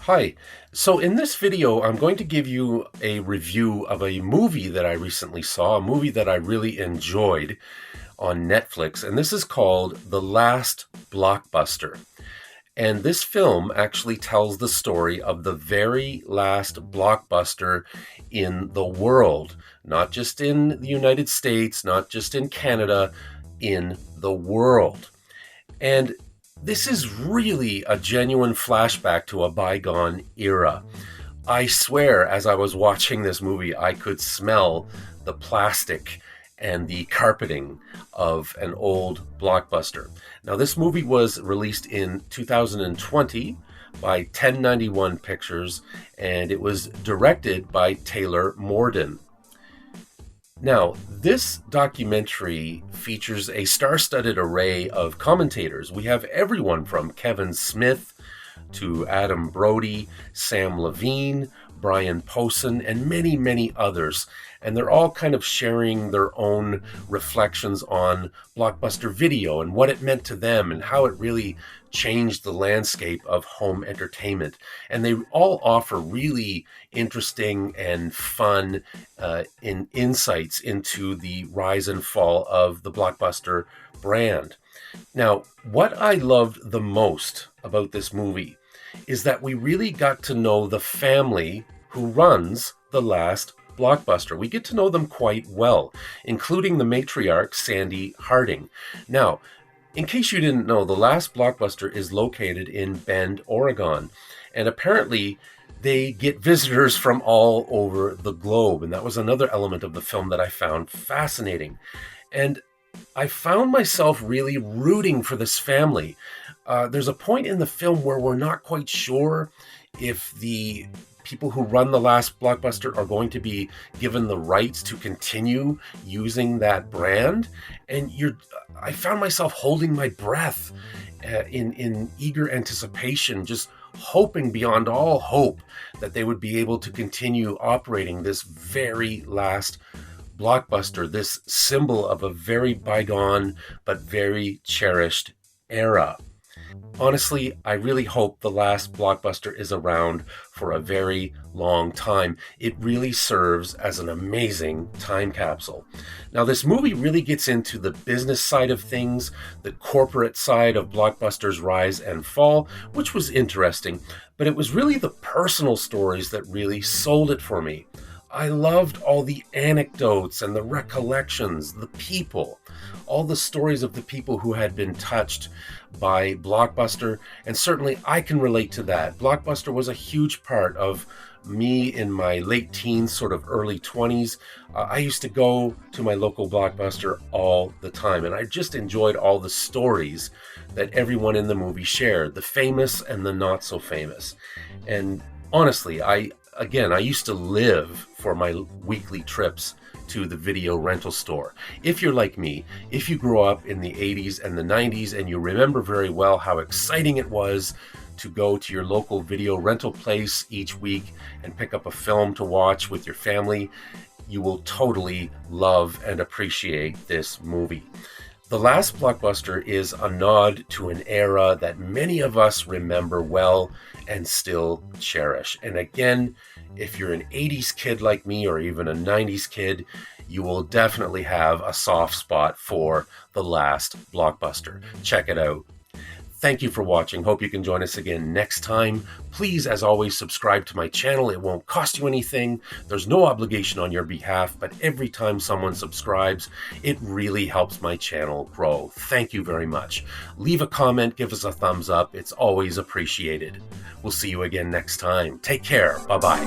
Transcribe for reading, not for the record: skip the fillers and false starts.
Hi. So in this video, I'm going to give you a review of a movie that I recently saw, a movie that I really enjoyed on Netflix, and this is called The Last Blockbuster. And this film actually tells the story of the very last blockbuster in the world, not just in the United States, not just in Canada, in the world. And this is really a genuine flashback to a bygone era. I swear, as I was watching this movie, I could smell the plastic and the carpeting of an old blockbuster. Now, this movie was released in 2020 by 1091 Pictures, and it was directed by Taylor Morden. Now, this documentary features a star-studded array of commentators. We have everyone from Kevin Smith to Adam Brody, Sam Levine, Brian Posehn, and many, many others. And they're all kind of sharing their own reflections on Blockbuster Video and what it meant to them and how it really changed the landscape of home entertainment. And they all offer really interesting and fun insights into the rise and fall of the Blockbuster brand. Now, what I loved the most about this movie is that we really got to know the family who runs The Last Blockbuster. We get to know them quite well, including the matriarch, Sandy Harding. Now, in case you didn't know, The Last Blockbuster is located in Bend, Oregon, and apparently they get visitors from all over the globe, and that was another element of the film that I found fascinating. And I found myself really rooting for this family. There's a point in the film where we're not quite sure if the people who run The Last Blockbuster are going to be given the rights to continue using that brand. And I found myself holding my breath in eager anticipation, just hoping beyond all hope that they would be able to continue operating this very last Blockbuster, this symbol of a very bygone but very cherished era. Honestly, I really hope The Last Blockbuster is around for a very long time. It really serves as an amazing time capsule. Now, this movie really gets into the business side of things, the corporate side of Blockbuster's rise and fall, which was interesting, but it was really the personal stories that really sold it for me. I loved all the anecdotes and the recollections, the people, all the stories of the people who had been touched by Blockbuster, and certainly I can relate to that. Blockbuster was a huge part of me in my late teens, sort of early 20s. I used to go to my local Blockbuster all the time, and I just enjoyed all the stories that everyone in the movie shared, the famous and the not so famous. And honestly, I used to live for my weekly trips to the video rental store. If you're like me, if you grew up in the 80s and the 90s and you remember very well how exciting it was to go to your local video rental place each week and pick up a film to watch with your family, you will totally love and appreciate this movie. The Last Blockbuster is a nod to an era that many of us remember well and still cherish. And again, if you're an 80s kid like me or even a 90s kid, you will definitely have a soft spot for The Last Blockbuster. Check it out. Thank you for watching. Hope you can join us again next time. Please, as always, subscribe to my channel. It won't cost you anything. There's no obligation on your behalf, but every time someone subscribes, it really helps my channel grow. Thank you very much. Leave a comment, give us a thumbs up. It's always appreciated. We'll see you again next time. Take care. Bye-bye.